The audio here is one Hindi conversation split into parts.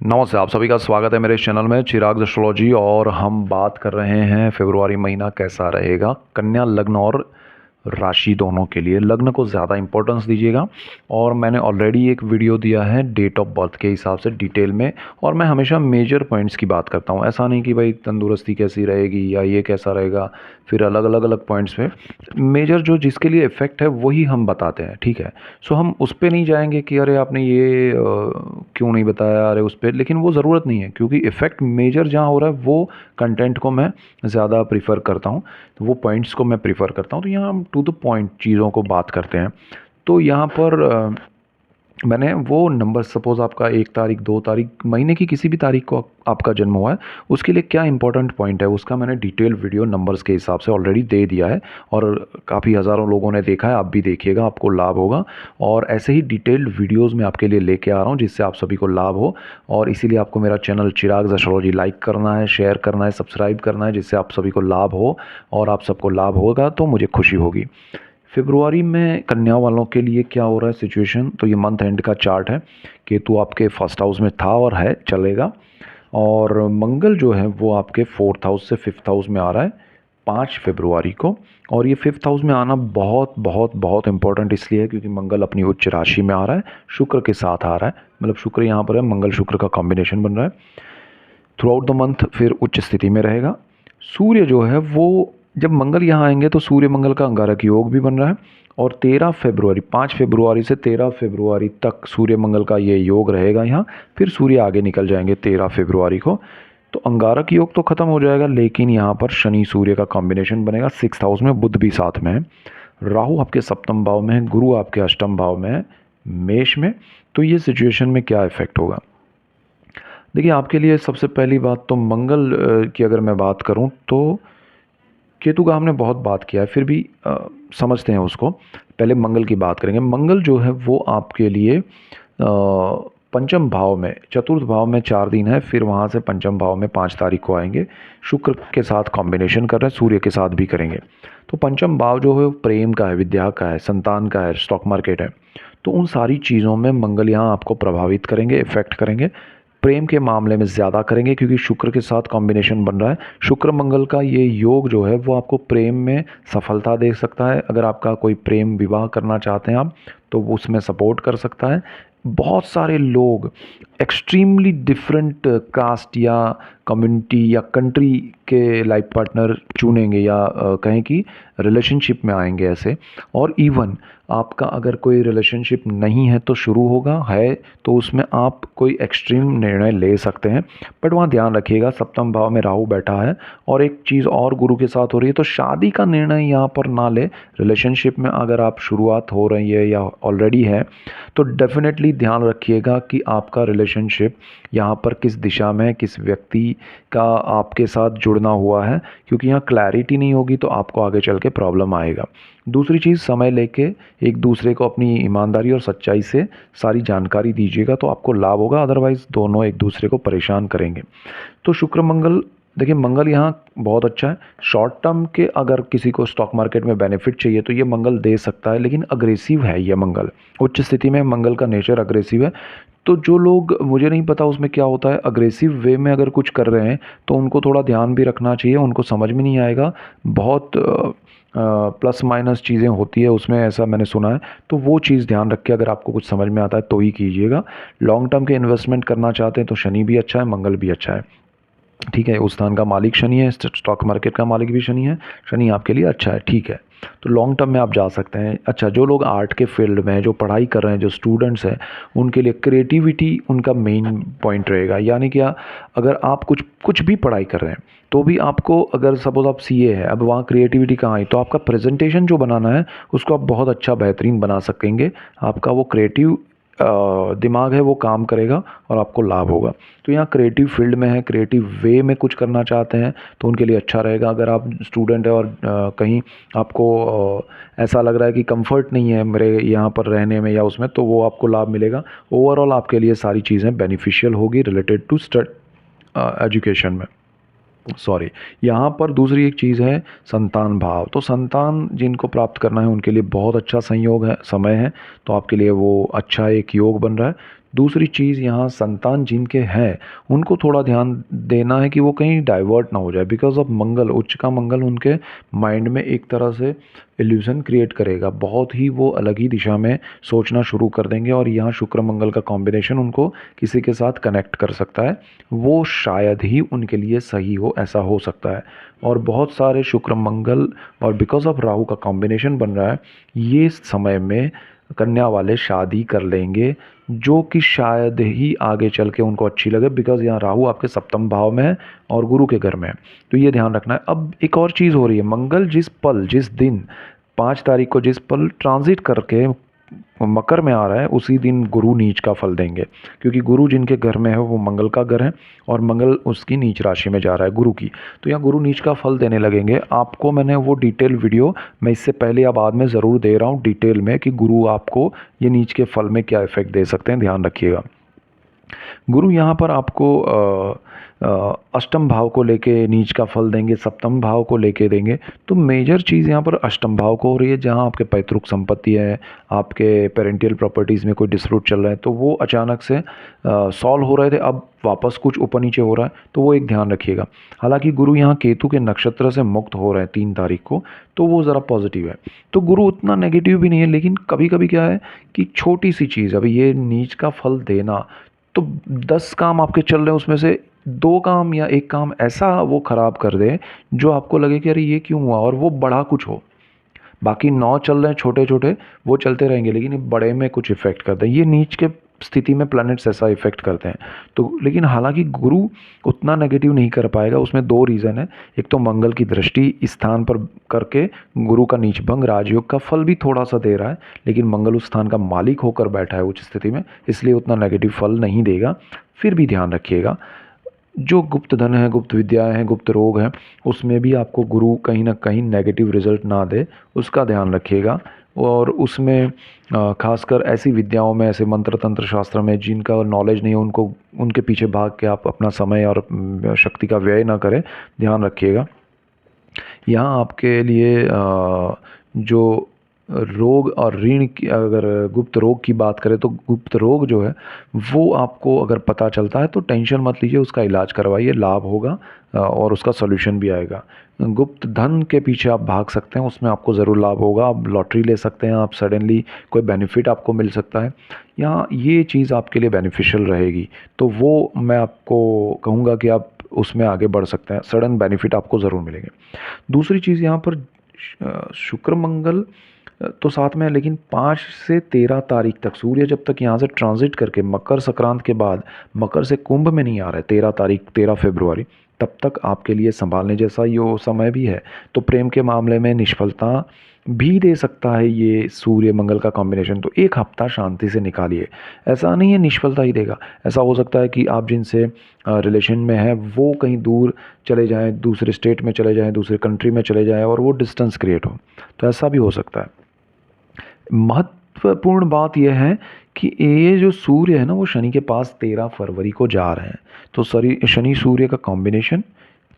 नमस्ते, आप सभी का स्वागत है मेरे इस चैनल में चिराग एस्ट्रोलॉजी। और हम बात कर रहे हैं फरवरी महीना कैसा रहेगा कन्या लग्न और राशि दोनों के लिए। लग्न को ज़्यादा इंपॉर्टेंस दीजिएगा। और मैंने ऑलरेडी एक वीडियो दिया है डेट ऑफ बर्थ के हिसाब से डिटेल में। और मैं हमेशा मेजर पॉइंट्स की बात करता हूँ, ऐसा नहीं कि भाई तंदुरुस्ती कैसी रहेगी या ये कैसा रहेगा, फिर अलग अलग पॉइंट्स पे मेजर जो जिसके लिए इफ़ेक्ट है वही हम बताते हैं। ठीक है, सो हम उस पर नहीं जाएंगे कि अरे आपने ये क्यों नहीं बताया, अरे उस पर, लेकिन वो ज़रूरत नहीं है क्योंकि इफ़ेक्ट मेजर जहाँ हो रहा है वो कंटेंट को मैं ज़्यादा प्रीफर करता हूँ, तो वो पॉइंट्स को मैं प्रीफर करता हूँ। तो यहाँ हम टू द पॉइंट चीज़ों को बात करते हैं। तो यहाँ पर मैंने वो नंबर, सपोज़ आपका 1 तारीख 2 तारीख महीने की किसी भी तारीख को आपका जन्म हुआ है, उसके लिए क्या इंपॉर्टेंट पॉइंट है उसका मैंने डिटेल वीडियो नंबर्स के हिसाब से ऑलरेडी दे दिया है। और काफ़ी हज़ारों लोगों ने देखा है, आप भी देखिएगा, आपको लाभ होगा। और ऐसे ही डिटेल्ड वीडियोज़ मैं आपके लिए लेके आ रहा हूँ जिससे आप सभी को लाभ हो। और इसीलिए आपको मेरा चैनल चिराग एस्ट्रोलॉजी लाइक करना है, शेयर करना है, सब्सक्राइब करना है, जिससे आप सभी को लाभ हो। और आप सबको लाभ होगा तो मुझे खुशी होगी। फरवरी में कन्या वालों के लिए क्या हो रहा है सिचुएशन, तो ये मंथ एंड का चार्ट है। केतु आपके फर्स्ट हाउस में था और है, चलेगा। और मंगल जो है वो आपके फोर्थ हाउस से फिफ्थ हाउस में आ रहा है 5 फरवरी को। और ये फिफ्थ हाउस में आना बहुत बहुत बहुत इंपॉर्टेंट इसलिए है क्योंकि मंगल अपनी उच्च राशि में आ रहा है, शुक्र के साथ आ रहा है, मतलब शुक्र यहाँ पर है, मंगल शुक्र का कॉम्बिनेशन बन रहा है। थ्रू आउट द मंथ फिर उच्च स्थिति में रहेगा। सूर्य जो है वो, जब मंगल यहाँ आएंगे तो सूर्य मंगल का अंगारक योग भी बन रहा है। और 13 फरवरी, 5 फरवरी से 13 फरवरी तक सूर्य मंगल का ये योग रहेगा यहाँ। फिर सूर्य आगे निकल जाएंगे 13 फरवरी को। तो अंगारक योग तो खत्म हो जाएगा, लेकिन यहाँ पर शनि सूर्य का कॉम्बिनेशन बनेगा सिक्स हाउस में, बुध भी साथ में है, राहु आपके सप्तम भाव में है, गुरु आपके अष्टम भाव में है, मेष में। तो ये सिचुएशन में क्या इफेक्ट होगा, देखिए आपके लिए सबसे पहली बात तो मंगल की अगर मैं बात करूं तो केतु का हमने बहुत बात किया है, फिर भी समझते हैं उसको। पहले मंगल की बात करेंगे। मंगल जो है वो आपके लिए पंचम भाव में, चतुर्थ भाव में 4 दिन है, फिर वहाँ से पंचम भाव में 5 तारीख को आएंगे। शुक्र के साथ कॉम्बिनेशन कर रहे हैं, सूर्य के साथ भी करेंगे। तो पंचम भाव जो है वो प्रेम का है, विद्या का है, संतान का है, स्टॉक मार्केट है। तो उन सारी चीज़ों में मंगल यहाँ आपको प्रभावित करेंगे, इफेक्ट करेंगे। प्रेम के मामले में ज़्यादा करेंगे क्योंकि शुक्र के साथ कॉम्बिनेशन बन रहा है। शुक्र मंगल का ये योग जो है वो आपको प्रेम में सफलता दे सकता है। अगर आपका कोई प्रेम विवाह करना चाहते हैं आप, तो वो उसमें सपोर्ट कर सकता है। बहुत सारे लोग एक्सट्रीमली डिफरेंट कास्ट या कम्युनिटी या कंट्री के लाइफ पार्टनर चुनेंगे, या कहें कि रिलेशनशिप में आएंगे ऐसे। और इवन आपका अगर कोई रिलेशनशिप नहीं है तो शुरू होगा, है तो उसमें आप कोई एक्सट्रीम निर्णय ले सकते हैं। बट वहाँ ध्यान रखिएगा, सप्तम भाव में राहु बैठा है और एक चीज़ और गुरु के साथ हो रही है, तो शादी का निर्णय यहाँ पर ना ले। रिलेशनशिप में अगर आप शुरुआत हो रही है या ऑलरेडी है तो डेफिनेटली ध्यान रखिएगा कि आपका रिलेशनशिप यहाँ पर किस दिशा में है, किस व्यक्ति का आपके साथ जुड़ना हुआ है, क्योंकि यहाँ क्लैरिटी नहीं होगी तो आपको आगे चल के प्रॉब्लम आएगा। दूसरी चीज़, समय लेके एक दूसरे को अपनी ईमानदारी और सच्चाई से सारी जानकारी दीजिएगा तो आपको लाभ होगा, अदरवाइज़ दोनों एक दूसरे को परेशान करेंगे। तो शुक्र मंगल, देखिए मंगल यहाँ बहुत अच्छा है। शॉर्ट टर्म के अगर किसी को स्टॉक मार्केट में बेनिफिट चाहिए तो ये मंगल दे सकता है, लेकिन अग्रेसिव है ये मंगल। उच्च स्थिति में मंगल का नेचर अग्रेसिव है। तो जो लोग, मुझे नहीं पता उसमें क्या होता है, अग्रेसिव वे में अगर कुछ कर रहे हैं तो उनको थोड़ा ध्यान भी रखना चाहिए, उनको समझ में नहीं आएगा। बहुत प्लस माइनस चीज़ें होती है उसमें, ऐसा मैंने सुना है। तो वो चीज़ ध्यान रख के अगर आपको कुछ समझ में आता है तो ही कीजिएगा। लॉन्ग टर्म के इन्वेस्टमेंट करना चाहते हैं तो शनि भी अच्छा है, मंगल भी अच्छा है। ठीक है, उस स्थान का मालिक शनि है, स्टॉक मार्केट का मालिक भी शनि है। शनि आपके लिए अच्छा है, ठीक है। तो लॉन्ग टर्म में आप जा सकते हैं। अच्छा, जो लोग आर्ट के फील्ड में हैं, जो पढ़ाई कर रहे हैं, जो स्टूडेंट्स हैं, उनके लिए क्रिएटिविटी उनका मेन पॉइंट रहेगा। यानी क्या, अगर आप कुछ कुछ भी पढ़ाई कर रहे हैं तो भी आपको, अगर सपोज आप सीए है, अब वहाँ क्रिएटिविटी कहाँ आई, तो आपका प्रेजेंटेशन जो बनाना है उसको आप बहुत अच्छा बेहतरीन बना सकेंगे। आपका वो क्रिएटिव दिमाग है वो काम करेगा और आपको लाभ होगा। तो यहाँ क्रिएटिव फील्ड में है, क्रिएटिव वे में कुछ करना चाहते हैं तो उनके लिए अच्छा रहेगा। अगर आप स्टूडेंट है और कहीं आपको ऐसा लग रहा है कि कंफर्ट नहीं है मेरे यहाँ पर रहने में या उसमें, तो वो आपको लाभ मिलेगा। ओवरऑल आपके लिए सारी चीज़ें बेनिफिशियल होगी रिलेटेड टू एजुकेशन में। सॉरी, यहाँ पर दूसरी एक चीज़ है संतान भाव। तो संतान जिनको प्राप्त करना है उनके लिए बहुत अच्छा संयोग है, समय है। तो आपके लिए वो अच्छा एक योग बन रहा है। दूसरी चीज़ यहाँ संतान जिनके हैं उनको थोड़ा ध्यान देना है कि वो कहीं डाइवर्ट ना हो जाए, बिकॉज ऑफ मंगल, उच्च का मंगल उनके माइंड में एक तरह से इल्यूजन क्रिएट करेगा, बहुत ही वो अलग ही दिशा में सोचना शुरू कर देंगे और यहाँ शुक्र मंगल का कॉम्बिनेशन उनको किसी के साथ कनेक्ट कर सकता है, वो शायद ही उनके लिए सही हो, ऐसा हो सकता है। और बहुत सारे शुक्र मंगल और बिकॉज ऑफ राहु का कॉम्बिनेशन बन रहा है, ये समय में कन्या वाले शादी कर लेंगे, जो कि शायद ही आगे चल के उनको अच्छी लगे, बिकॉज यहाँ राहु आपके सप्तम भाव में है और गुरु के घर में है, तो ये ध्यान रखना है। अब एक और चीज़ हो रही है, मंगल जिस पल, जिस दिन 5 तारीख को जिस पल ट्रांजिट करके मकर में आ रहा है, उसी दिन गुरु नीच का फल देंगे, क्योंकि गुरु जिनके घर में है वो मंगल का घर है और मंगल उसकी नीच राशि में जा रहा है गुरु की, तो यहाँ गुरु नीच का फल देने लगेंगे आपको। मैंने वो डिटेल वीडियो मैं इससे पहले या बाद में ज़रूर दे रहा हूँ डिटेल में कि गुरु आपको ये नीच के फल में क्या इफेक्ट दे सकते हैं, ध्यान रखिएगा। गुरु यहाँ पर आपको अष्टम भाव को लेके नीच का फल देंगे, सप्तम भाव को लेके देंगे, तो मेजर चीज़ यहाँ पर अष्टम भाव को हो रही है, जहाँ आपके पैतृक संपत्ति है, आपके पेरेंटियल प्रॉपर्टीज़ में कोई डिस्प्यूट चल रहा है, तो वो अचानक से सॉल्व हो रहे थे, अब वापस कुछ ऊपर नीचे हो रहा है, तो वो एक ध्यान रखिएगा। हालांकि गुरु यहाँ केतु के नक्षत्र से मुक्त हो रहे हैं 3 तारीख को, तो वो ज़रा पॉजिटिव है, तो गुरु उतना नेगेटिव भी नहीं है, लेकिन कभी कभी क्या है कि छोटी सी चीज़, अभी ये नीच का फल देना, तो 10 काम आपके चल रहे हैं, उसमें से 2 काम या 1 काम ऐसा वो ख़राब कर दे जो आपको लगे कि अरे ये क्यों हुआ, और वो बड़ा कुछ हो। बाकी 9 चल रहे हैं छोटे छोटे, वो चलते रहेंगे, लेकिन ये बड़े में कुछ इफेक्ट करते हैं, ये नीच के स्थिति में प्लैनेट्स ऐसा इफेक्ट करते हैं। तो लेकिन हालांकि गुरु उतना नेगेटिव नहीं कर पाएगा, उसमें 2 रीज़न है। एक तो मंगल की दृष्टि इस स्थान पर करके गुरु का नीच भंग राजयोग का फल भी थोड़ा सा दे रहा है, लेकिन मंगल उस स्थान का मालिक होकर बैठा है उच्च स्थिति में, इसलिए उतना नेगेटिव फल नहीं देगा। फिर भी ध्यान रखिएगा, जो गुप्त धन है, गुप्त विद्याएं हैं, गुप्त रोग हैं, उसमें भी आपको गुरु कहीं ना कहीं नेगेटिव रिजल्ट ना दे, उसका ध्यान रखिएगा। और उसमें खासकर ऐसी विद्याओं में, ऐसे मंत्र तंत्र शास्त्र में जिनका नॉलेज नहीं है, उनको उनके पीछे भाग के आप अपना समय और शक्ति का व्यय ना करें, ध्यान रखिएगा। यहाँ आपके लिए जो रोग और ऋण की, अगर गुप्त रोग की बात करें, तो गुप्त रोग जो है वो आपको अगर पता चलता है तो टेंशन मत लीजिए, उसका इलाज करवाइए, लाभ होगा और उसका सॉल्यूशन भी आएगा। गुप्त धन के पीछे आप भाग सकते हैं, उसमें आपको ज़रूर लाभ होगा, आप लॉटरी ले सकते हैं, आप सडनली कोई बेनिफिट आपको मिल सकता है, यहाँ ये चीज़ आपके लिए बेनिफिशियल रहेगी, तो वो मैं आपको कहूँगा कि आप उसमें आगे बढ़ सकते हैं, सडन बेनिफिट आपको ज़रूर मिलेंगे। दूसरी चीज़ यहाँ पर शुक्र मंगल तो साथ में है, लेकिन 5 से 13 तारीख तक सूर्य जब तक यहाँ से ट्रांजिट करके मकर संक्रांत के बाद मकर से कुंभ में नहीं आ रहा है, 13 तारीख 13 फरवरी, तब तक आपके लिए संभालने जैसा ये समय भी है। तो प्रेम के मामले में निष्फलता भी दे सकता है ये सूर्य मंगल का कॉम्बिनेशन, तो 1 हफ्ता शांति से निकालिए, ऐसा नहीं है निष्फलता ही देगा, ऐसा हो सकता है कि आप जिनसे रिलेशन में है वो कहीं दूर चले जाएं, दूसरे स्टेट में चले जाएं, दूसरे कंट्री में चले जाएं, और वो डिस्टेंस क्रिएट हो, तो ऐसा भी हो सकता है। महत्वपूर्ण बात यह है कि ये जो सूर्य है ना, वो शनि के पास 13 फरवरी को जा रहे हैं, तो शनि सूर्य का कॉम्बिनेशन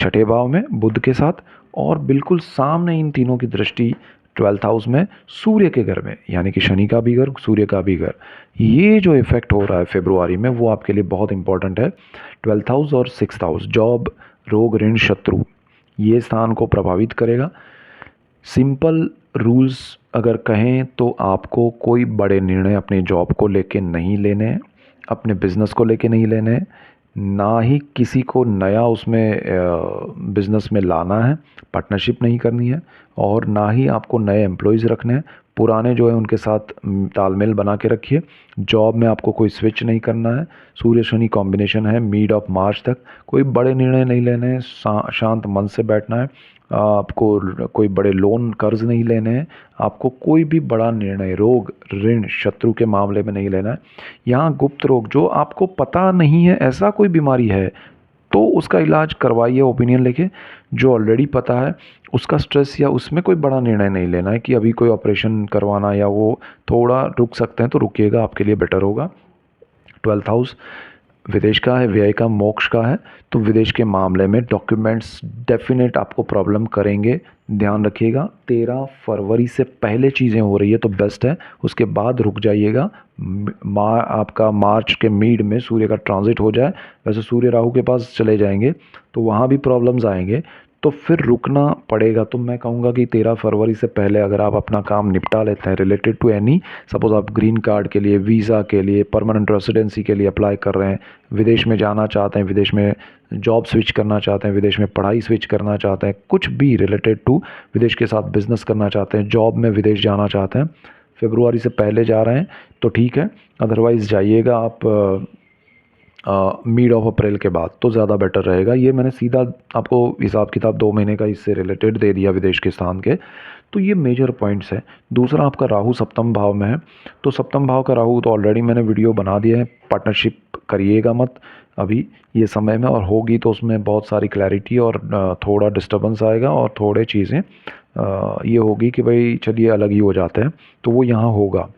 6ठे भाव में बुध के साथ, और बिल्कुल सामने इन तीनों की दृष्टि 12th हाउस में सूर्य के घर में, यानी कि शनि का भी घर, सूर्य का भी घर, ये जो इफेक्ट हो रहा है फरवरी में वो आपके लिए बहुत इंपॉर्टेंट है। 12th हाउस और 6th हाउस, जॉब, रोग, ऋण, शत्रु, ये स्थान को प्रभावित करेगा। सिंपल रूल्स अगर कहें तो आपको कोई बड़े निर्णय अपने जॉब को लेके नहीं लेने हैं, अपने बिज़नेस को लेके नहीं लेने हैं, ना ही किसी को नया उसमें बिज़नेस में लाना है, पार्टनरशिप नहीं करनी है, और ना ही आपको नए एम्प्लॉयज़ रखने हैं, पुराने जो है उनके साथ तालमेल बना के रखिए। जॉब में आपको कोई स्विच नहीं करना है, सूर्य शनि कॉम्बिनेशन है मिड ऑफ मार्च तक, कोई बड़े निर्णय नहीं लेने हैं, शांत मन से बैठना है, आपको कोई बड़े लोन कर्ज नहीं लेने हैं, आपको कोई भी बड़ा निर्णय रोग, ऋण, शत्रु के मामले में नहीं लेना है। यहाँ गुप्त रोग जो आपको पता नहीं है, ऐसा कोई बीमारी है तो उसका इलाज करवाइए ओपिनियन लेके, जो ऑलरेडी पता है उसका स्ट्रेस या उसमें कोई बड़ा निर्णय नहीं लेना है कि अभी कोई ऑपरेशन करवाना या वो थोड़ा रुक सकते हैं तो रुकिएगा, आपके लिए बेटर होगा। 12th हाउस विदेश का है, व्यय का, मोक्ष का है, तो विदेश के मामले में डॉक्यूमेंट्स डेफिनेट आपको प्रॉब्लम करेंगे। ध्यान रखिएगा 13 फरवरी से पहले चीज़ें हो रही है तो बेस्ट है, उसके बाद रुक जाइएगा। आपका मार्च के मिड में सूर्य का ट्रांजिट हो जाए, वैसे सूर्य राहु के पास चले जाएंगे तो वहाँ भी प्रॉब्लम्स आएंगे, तो फिर रुकना पड़ेगा। तो मैं कहूँगा कि 13 फरवरी से पहले अगर आप अपना काम निपटा लेते हैं रिलेटेड टू एनी, सपोज़ आप ग्रीन कार्ड के लिए, वीज़ा के लिए, परमानेंट रेसिडेंसी के लिए अप्लाई कर रहे हैं, विदेश में जाना चाहते हैं, विदेश में जॉब स्विच करना चाहते हैं, विदेश में पढ़ाई स्विच करना चाहते हैं, कुछ भी रिलेटेड टू विदेश के साथ बिजनेस करना चाहते हैं, जॉब में विदेश जाना चाहते हैं, फरवरी से पहले जा रहे हैं तो ठीक है, अदरवाइज़ जाइएगा आप मिड ऑफ अप्रैल के बाद तो ज़्यादा बेटर रहेगा। ये मैंने सीधा आपको हिसाब किताब 2 महीने का इससे रिलेटेड दे दिया विदेश के स्थान के, तो ये मेजर पॉइंट्स हैं। दूसरा आपका राहु सप्तम भाव में है, तो सप्तम भाव का राहु तो ऑलरेडी मैंने वीडियो बना दिया है, पार्टनरशिप करिएगा मत अभी ये समय में, और होगी तो उसमें बहुत सारी क्लैरिटी और थोड़ा डिस्टर्बेंस आएगा और थोड़े चीज़ें ये होगी कि भाई चलिए अलग ही हो जाते हैं, तो वो यहाँ होगा।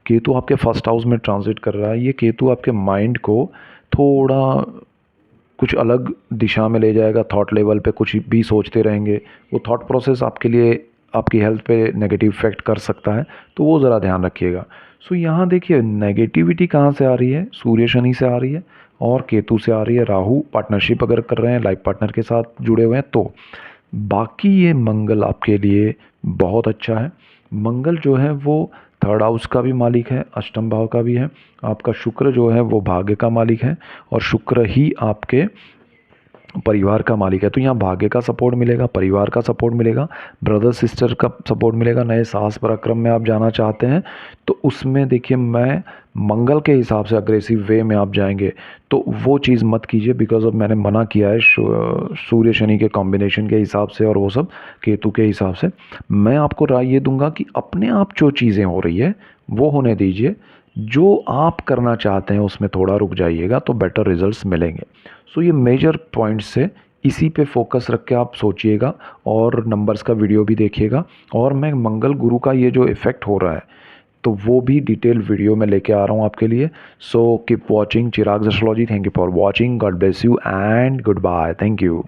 केतु आपके फर्स्ट हाउस में ट्रांजिट कर रहा है, ये केतु आपके माइंड को थोड़ा कुछ अलग दिशा में ले जाएगा, थॉट लेवल पे कुछ भी सोचते रहेंगे, वो थॉट प्रोसेस आपके लिए आपकी हेल्थ पे नेगेटिव इफेक्ट कर सकता है, तो वो ज़रा ध्यान रखिएगा। सो यहाँ देखिए नेगेटिविटी कहाँ से आ रही है, सूर्य शनि से आ रही है और केतु से आ रही है। राहु पार्टनरशिप अगर कर रहे हैं, लाइफ पार्टनर के साथ जुड़े हुए हैं, तो बाकी ये मंगल आपके लिए बहुत अच्छा है। मंगल जो है वो थर्ड हाउस का भी मालिक है, अष्टम भाव का भी है। आपका शुक्र जो है वो भाग्य का मालिक है और शुक्र ही आपके परिवार का मालिक है, तो यहाँ भाग्य का सपोर्ट मिलेगा, परिवार का सपोर्ट मिलेगा, ब्रदर सिस्टर का सपोर्ट मिलेगा। नए साहस पराक्रम में आप जाना चाहते हैं तो उसमें देखिए मैं मंगल के हिसाब से अग्रेसिव वे में आप जाएंगे तो वो चीज़ मत कीजिए, बिकॉज अब मैंने मना किया है सूर्य शनि के कॉम्बिनेशन के हिसाब से और वो सब केतु के हिसाब से। मैं आपको राय ये दूंगा कि अपने आप जो चीज़ें हो रही है वो होने दीजिए, जो आप करना चाहते हैं उसमें थोड़ा रुक जाइएगा तो बेटर रिजल्ट्स मिलेंगे। सो ये मेजर पॉइंट्स से इसी पे फोकस रख के आप सोचिएगा और नंबर्स का वीडियो भी देखिएगा, और मैं मंगल गुरु का ये जो इफ़ेक्ट हो रहा है तो वो भी डिटेल वीडियो में लेके आ रहा हूँ आपके लिए। So keep watching Chirag astrology. Thank you for watching, God bless you and goodbye, thank you.